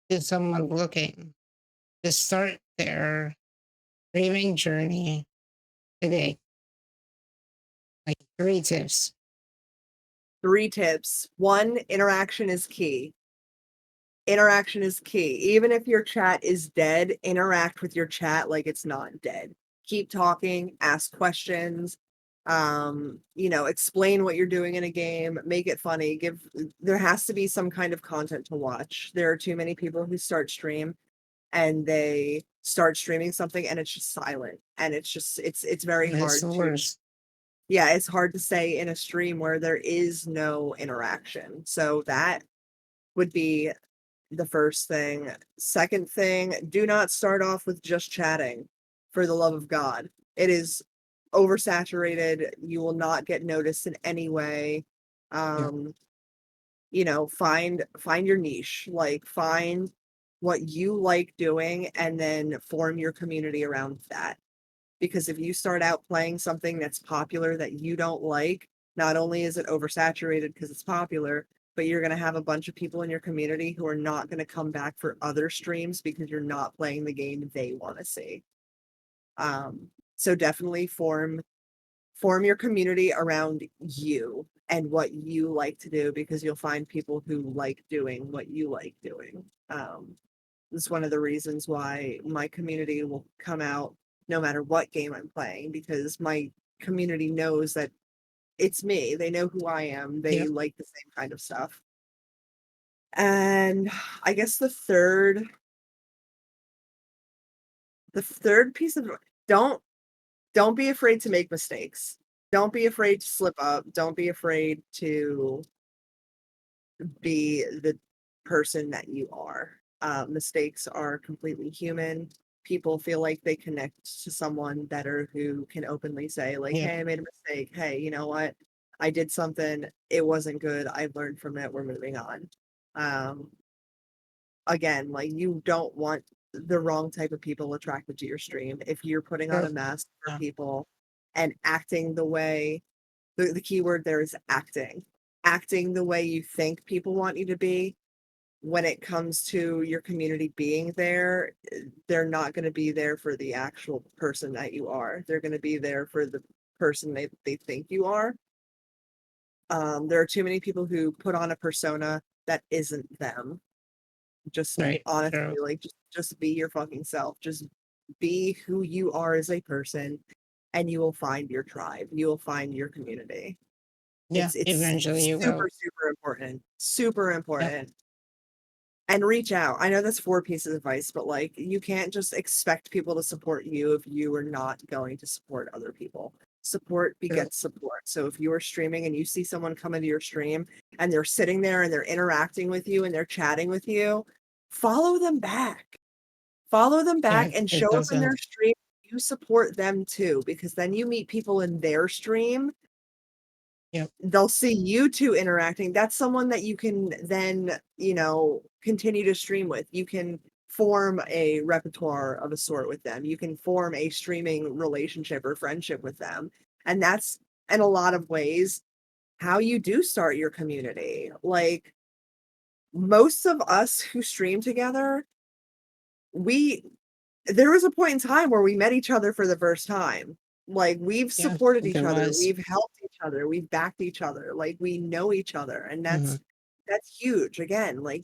to someone looking to start their streaming journey today? Like 3 tips. 3 tips. 1, interaction is key. Interaction is key. Even if your chat is dead, interact with your chat like it's not dead. Keep talking, ask questions, explain what you're doing in a game, make it funny. There has to be some kind of content to watch. There are too many people who start stream and they start streaming something and it's just silent and it's very That's hard the to worst. yeah, it's hard to say in a stream where there is no interaction. So that would be the first thing. Second thing, do not start off with just chatting, for the love of God. It is oversaturated. You will not get noticed in any way. Yeah. Um, find your niche, like find what you like doing and then form your community around that. Because if you start out playing something that's popular that you don't like, not only is it oversaturated because it's popular, but you're going to have a bunch of people in your community who are not going to come back for other streams because you're not playing the game they want to see. Um, so definitely form your community around you and what you like to do because you'll find people who like doing what you like doing. It's one of the reasons why my community will come out no matter what game I'm playing because my community knows that it's me. They know who I am. They Yeah. like the same kind of stuff. And I guess the third piece of don't don't be afraid to make mistakes. Don't be afraid to slip up. Don't be afraid to be the person that you are. Mistakes are completely human. People feel like they connect to someone better who can openly say, like, Yeah. hey, I made a mistake. Hey, you know what? I did something. It wasn't good. I've learned from it. We're moving on. Um, Again, like you don't want the wrong type of people attracted to your stream. If you're putting on True. a mask for Yeah. people and acting the way the key word there is acting. Acting the way you think people want you to be when it comes to your community being there, they're not going to be there for the actual person that you are. They're going to be there for the person they think you are. There are too many people who put on a persona that isn't them. Just Right. honestly, True. like just be your fucking self. Just be who you are as a person, and you will find your tribe. You will find your community. Yeah. It's Eventually you super, will. super important. Super Yeah. important. And reach out. I know that's 4 pieces of advice, but, like, you can't just expect people to support you if you are not going to support other people. Support True. begets support. So if you are streaming and you see someone come into your stream and they're sitting there and they're interacting with you and they're chatting with you, follow them back. Follow them Yeah. back and It show up in their doesn't. stream. You support them too, because then you meet people in their stream, Yeah. they'll see you two interacting. That's someone that you can then, continue to stream with. You can form a repertoire of a sort with them. You can form a streaming relationship or friendship with them. And that's in a lot of ways how you do start your community. Like most of us who stream together, we there was a point in time where we met each other for the first time. Like, we've Yeah. supported each There other, was. we've helped each other, we've backed each other, like, we know each other, and Hmm. that's huge, again, like,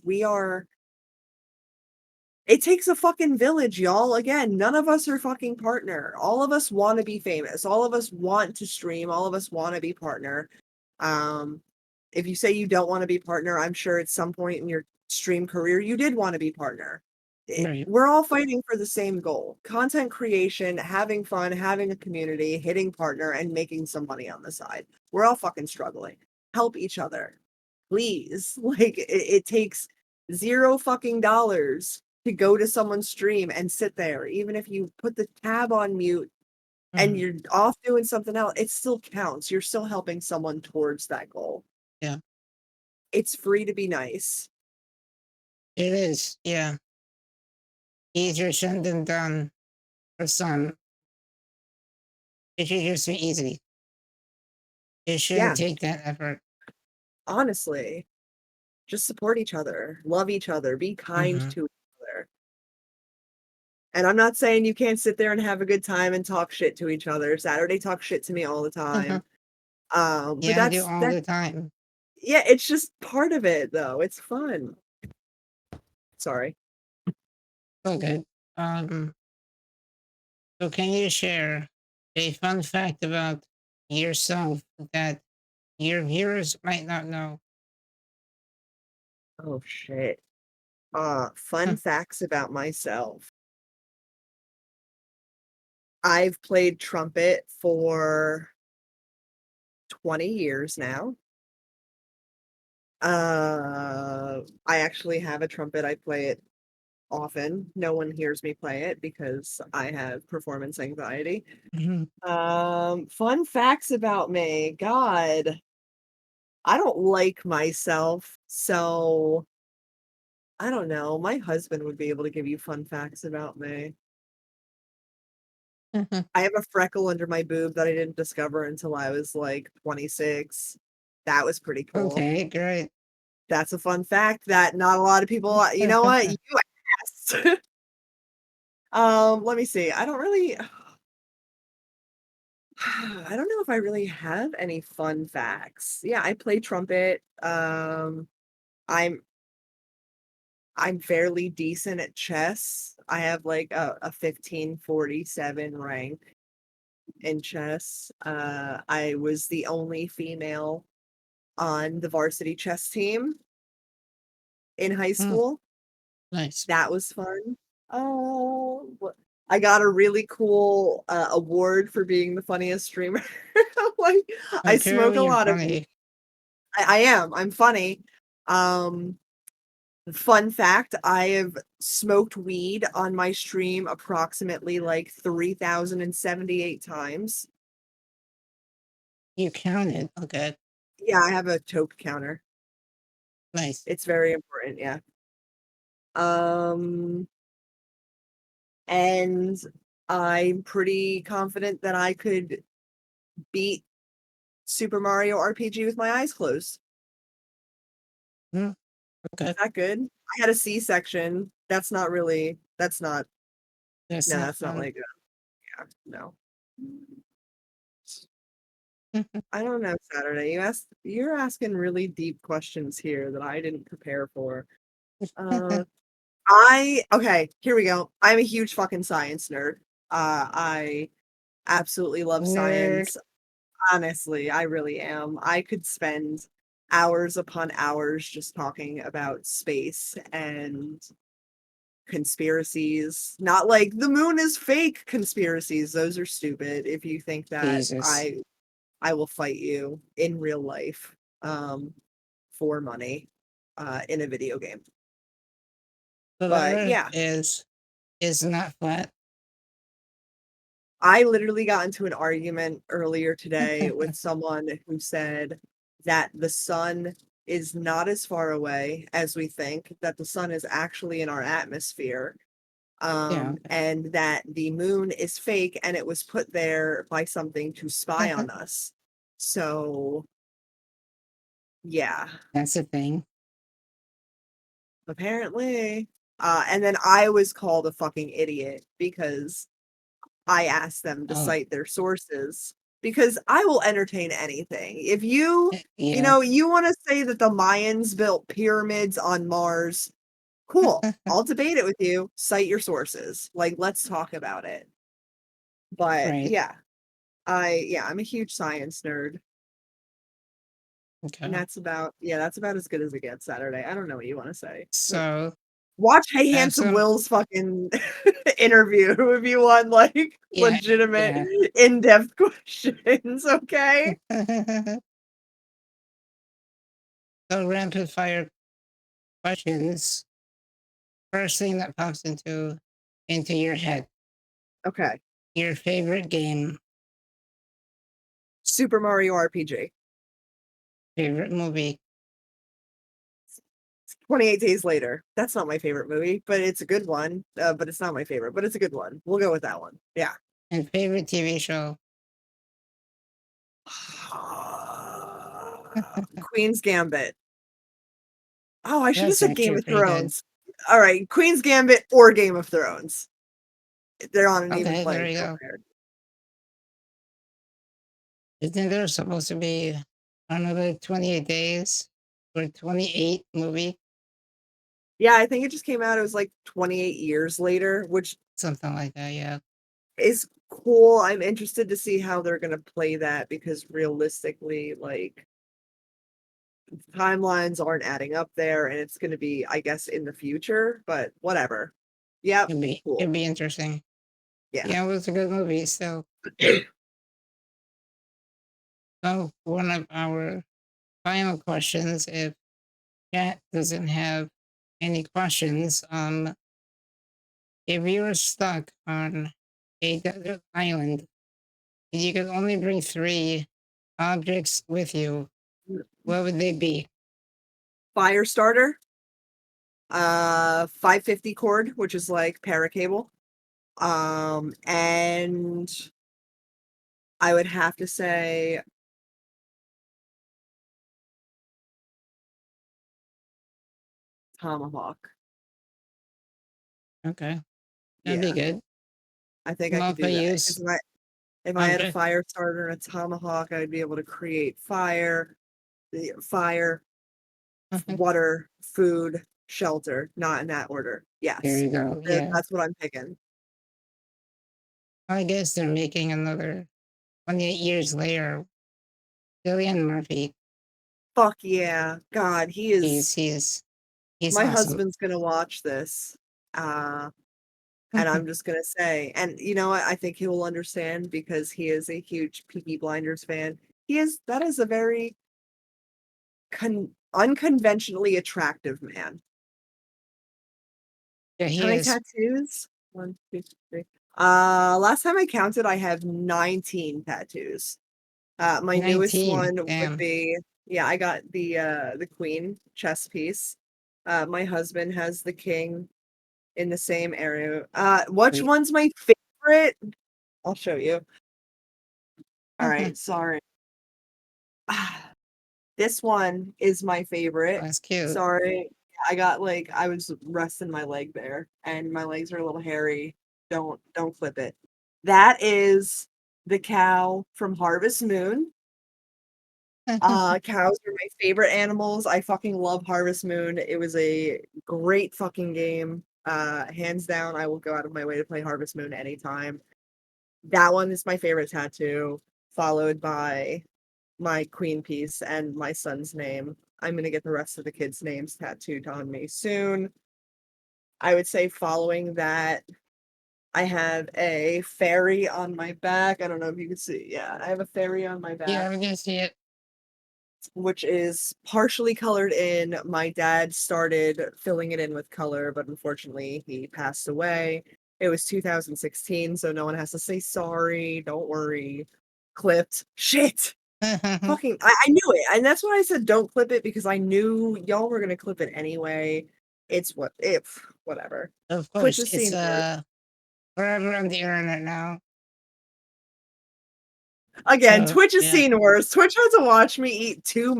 it takes a fucking village, y'all, again, none of us are fucking partner, all of us wanna be famous, all of us want to stream, all of us wanna be partner, um, if you say you don't wanna be partner, I'm sure at some point in your stream career, you did wanna be partner. Right. We're all fighting for the same goal: content creation, having fun, having a community, hitting partner, and making some money on the side. We're all fucking struggling. Help each other, please. Like it takes 0 fucking dollars to go to someone's stream and sit there. Even if you put the tab on mute and Hmm. you're off doing something else, it still counts. You're still helping someone towards that goal. Yeah. It's free to be nice. It is. Yeah. Easier said than done for some. It should just be easy. It shouldn't Yeah, take that effort. honestly. Just support each other, love each other, be kind Hmm. to each other. And I'm not saying you can't sit there and have a good time and talk shit to each other. Saturday talk shit to me all the time. But Yeah, I do that's all that the time. yeah, it's just part of it though. It's fun. Sorry. Okay. Um, so can you share a fun fact about yourself that your viewers might not know? Oh shit. Fun Huh. facts about myself. I've played trumpet for 20 years now. I actually have a trumpet. I play it often. No one hears me play it because I have performance anxiety. Mhm. Fun facts about me. God, I don't like myself, so I don't know. My husband would be able to give you fun facts about me. I have a freckle under my boob that I didn't discover until I was like 26. That was pretty cool. Okay, great. That's a fun fact that not a lot of people, you know what? You asked. Let me see. I don't really I don't know if I really have any fun facts. Yeah, I play trumpet. I'm I'm fairly decent at chess. I have like a 1547 rank in chess. I was the only female on the varsity chess team in high Mm, school. nice. That was fun. I got a really cool award for being the funniest streamer. Like, I smoke Apparently a you're lot of funny. I am. I'm funny. Um, Fun fact, I have smoked weed on my stream approximately like 3,078 times. You counted. Okay, Yeah, I have a toke counter. nice. It's very important, yeah. Um, and I'm pretty confident that I could beat Super Mario RPG with my eyes closed. Mm, Is okay, that good? I had a C-section. That's not that's no, not that's not fun. like no. I don't know, Saturday. You're asking really deep questions here that I didn't prepare for. Uh okay, here we go. I'm a huge fucking science nerd. I absolutely love Nerd. science. Honestly, I really am. I could spend hours upon hours just talking about space and conspiracies. Not like the moon is fake conspiracies. Those are stupid. If you think that Jesus. I will fight you in real life for money in a video game. So the But earth yeah, is not flat. I literally got into an argument earlier today with someone who said that the sun is not as far away as we think, that the sun is actually in our atmosphere, Yeah. and that the moon is fake and it was put there by something to spy on us. So, yeah, That's a thing. apparently. And then I was called a fucking idiot because I asked them to Oh, cite their sources because I will entertain anything. If yeah. you want to say that the Mayans built pyramids on Mars, cool. I'll debate it with you. Cite your sources. Like, let's talk about it. But Right. yeah, I'm a huge science nerd. And Okay. that's about as good as it gets Saturday. I don't know what you want to say. So Watch Hey I have Handsome some. Will's fucking interview if you want like Yeah. legitimate Yeah. in-depth questions, okay? So rapid fire questions. First thing that pops into your head. Okay. Your favorite game. Super Mario RPG. Favorite movie. 28 Days Later. That's not my favorite movie, but it's a good one. But it's not my favorite, but it's a good one. We'll go with that one. Yeah. And favorite TV show. Queen's Gambit. Oh, I should have That's said Game actually of pretty good. Thrones. All right, Queen's Gambit or Game of Thrones. They're on an even Okay, there playing you field go. there. Isn't there supposed to be another 28 days or 28 movie? Yeah, I think it just came out. It was like 28 years later, which Something like that, yeah. is cool. I'm interested to see how they're gonna play that because realistically, like timelines aren't adding up there, and it's gonna be, I guess, in the future, but whatever. Yep, It'd cool. be interesting. Yeah. Yeah, it was a good movie. So one of our final questions, if chat doesn't have any questions, if you were stuck on a desert island and you could only bring three objects with you, what would they be? Fire starter, 550 cord, which is like paracable. And I would have to say tomahawk. Okay, that'd be Yeah, good. I think I could do that because Multi-use if I had a object. fire starter and a tomahawk, I'd be able to create fire, fire, Mhm. water, food, shelter, not in that order. There Yes, you go. Yeah, that's what I'm picking. I guess they're making another 28 years later. Cillian Murphy, Fuck yeah, God, he's he's he's my awesome. husband's gonna watch this. And I'm just gonna say, and you know what? I think he will understand because he is a huge Peaky Blinders fan. That is a very unconventionally attractive man. Yeah, How he many is tattoos? One, two, three. Last time I counted, I have 19 tattoos. My newest 19. one would Damn. be, yeah, I got the queen chess piece. My husband has the king in the same area. Which Wait. one's my favorite? I'll show you. All right, sorry. This one is my favorite. That's cute. Sorry. I was resting my leg there and my legs are a little hairy. Don't clip it. That is the cow from Harvest Moon. Cows are my favorite animals. I fucking love Harvest Moon. It was a great fucking game. Hands down, I will go out of my way to play Harvest Moon anytime. That one is my favorite tattoo, followed by my queen piece and my son's name. I'm gonna get the rest of the kids' names tattooed on me soon. I would say following that, I have a fairy on my back. I don't know if you can see. Yeah, I have a fairy on my Yeah, back, I'm gonna see it. which is partially colored in. My dad started filling it in with color, but unfortunately, he passed away. It was 2016, so no one has to say sorry. Don't worry. Clipped. Shit. Fucking I knew it, and that's why I said don't clip it because I knew y'all were gonna clip it anyway. It's what if whatever. Of Twitch course, has it's seen worse. forever on the internet now. Again, So Twitch has yeah. seen worse. Twitch had to watch me eat 2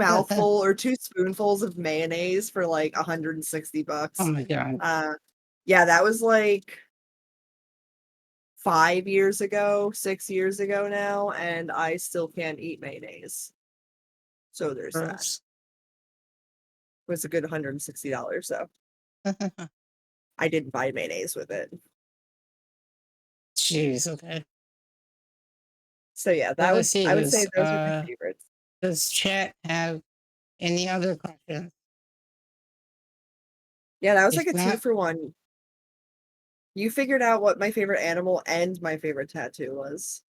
spoonfuls of mayonnaise for like 160 Oh bucks. my god. Uh yeah, that was like 5 years ago, 6 years ago now, and I still can't eat mayonnaise. So there's that. Gross. It was a good $160 though. I didn't buy mayonnaise with it. Jeez, okay. So yeah, Well, that let's would see I would this. say those are my favorites. Does chat have any other questions? Yeah, that was like If a 2 not, for 1. You figured out what my favorite animal and my favorite tattoo was.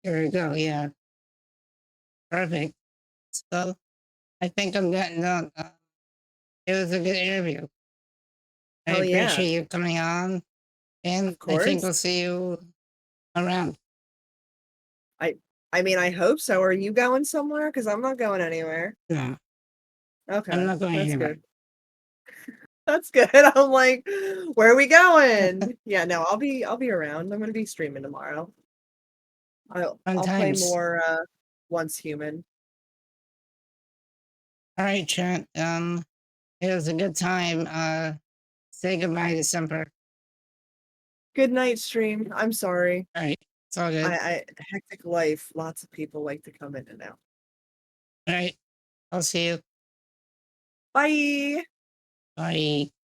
here we go. Yeah, perfect. So I think on that note, it was a good interview. I Hell yeah, appreciate you coming on, and of I think course. we'll see you around. I I mean, I hope so. Are you going somewhere? Because I'm not going anywhere. No, I'm Okay, not going that's anywhere. good. That's good. I'm like, where are we going? Yeah, no, I'll be around. I'm gonna be streaming tomorrow. Fun I'll play times. more Once Human. All right, Trent. It was a good time. Say goodbye to Semper. Good night, stream. I'm sorry. All right, it's all good. I hectic life. Lots of people like to come in and out. All right, I'll see you. Bye. Bye.